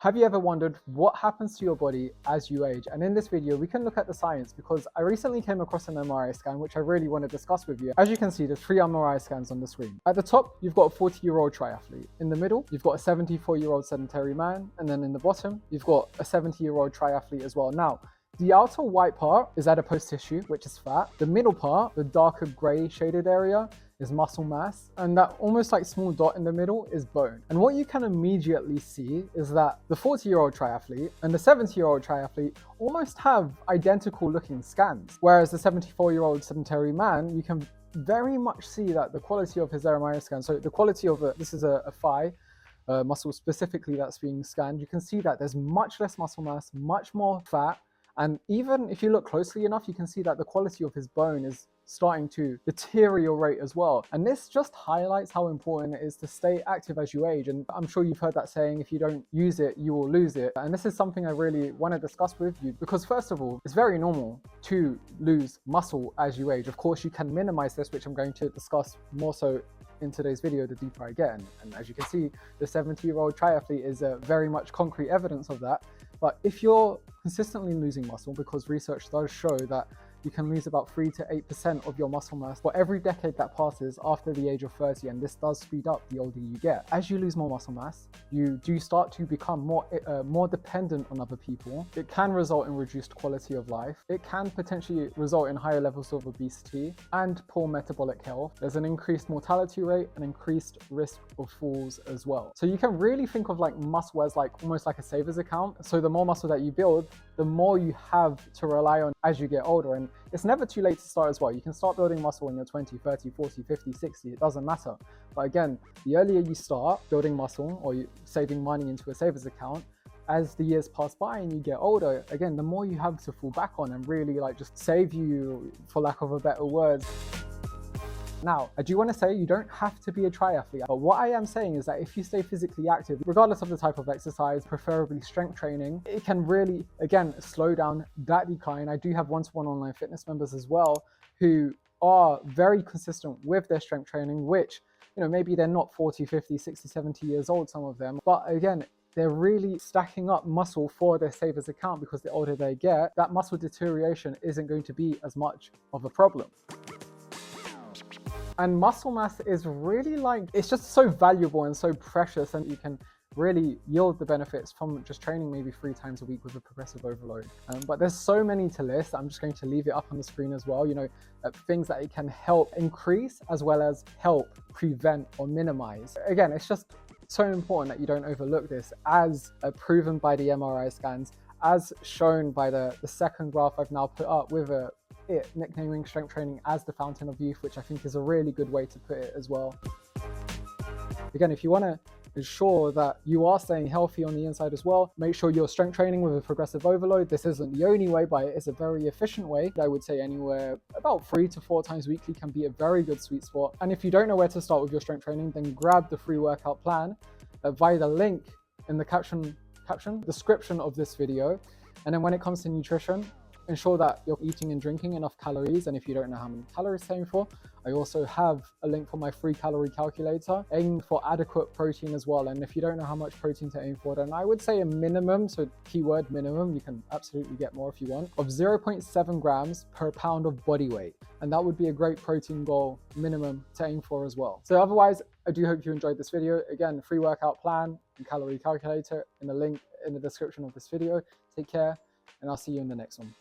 Have you ever wondered what happens to your body as you age? And in this video, we can look at the science because I recently came across an MRI scan, which I really want to discuss with you. As you can see, there's 3 MRI scans on the screen. At the top, you've got a 40-year-old triathlete. In the middle, you've got a 74-year-old sedentary man. And then in the bottom, you've got a 70-year-old triathlete as well. Now, the outer white part is adipose tissue, which is fat. The middle part, the darker gray shaded area, is muscle mass, and that almost like small dot in the middle is bone. And what you can immediately see is that the 40-year-old triathlete and the 70-year-old triathlete almost have identical looking scans, whereas the 74-year-old sedentary man, you can very much see that the quality of his MRI scan, so the quality of this is a thigh muscle specifically that's being scanned, you can see that there's much less muscle mass, much more fat, and even if you look closely enough, you can see that the quality of his bone is starting to deteriorate as well. And this just highlights how important it is to stay active as you age. And I'm sure you've heard that saying, if you don't use it, you will lose it. And this is something I really want to discuss with you because first of all, it's very normal to lose muscle as you age. Of course, you can minimize this, which I'm going to discuss more so in today's video the deeper I get. And as you can see, the 70-year-old triathlete is very much concrete evidence of that. But if you're consistently losing muscle, because research does show that you can lose about 3 to 8% of your muscle mass for every decade that passes after the age of 30, and this does speed up the older you get. As you lose more muscle mass, you do start to become more dependent on other people. It can result in reduced quality of life. It can potentially result in higher levels of obesity and poor metabolic health. There's an increased mortality rate and increased risk of falls as well. So you can really think of like muscle as like almost like a savings account. So the more muscle that you build, the more you have to rely on as you get older. And it's never too late to start as well. You can start building muscle when you're 20, 30, 40, 50, 60, it doesn't matter. But again, the earlier you start building muscle or you saving money into a savings account, as the years pass by and you get older, again, the more you have to fall back on and really like just save you, for lack of a better word. Now, I do want to say you don't have to be a triathlete, but what I am saying is that if you stay physically active, regardless of the type of exercise, preferably strength training, it can really, again, slow down that decline. I do have one-to-one online fitness members as well who are very consistent with their strength training, which, you know, maybe they're not 40, 50, 60, 70 years old, some of them, but again, they're really stacking up muscle for their savings account because the older they get, that muscle deterioration isn't going to be as much of a problem. And muscle mass is really like, it's just so valuable and so precious, and you can really yield the benefits from just training maybe 3 times a week with a progressive overload. But there's so many to list. I'm just going to leave it up on the screen as well, you know, things that it can help increase as well as help prevent or minimize. Again, it's just so important that you don't overlook this, as proven by the MRI scans, as shown by the second graph I've now put up with nicknaming strength training as the fountain of youth, which I think is a really good way to put it as well. Again, if you want to ensure that you are staying healthy on the inside as well, make sure you're strength training with a progressive overload. This isn't the only way, but it is a very efficient way. I would say anywhere about 3 to 4 times weekly can be a very good sweet spot. And if you don't know where to start with your strength training, then grab the free workout plan via the link in the description of this video. And then when it comes to nutrition, ensure that you're eating and drinking enough calories. And if you don't know how many calories to aim for, I also have a link for my free calorie calculator. Aim for adequate protein as well. And if you don't know how much protein to aim for, then I would say a minimum, so keyword minimum, you can absolutely get more if you want, of 0.7 grams per pound of body weight. And that would be a great protein goal minimum to aim for as well. So otherwise, I do hope you enjoyed this video. Again, free workout plan and calorie calculator in the link in the description of this video. Take care, and I'll see you in the next one.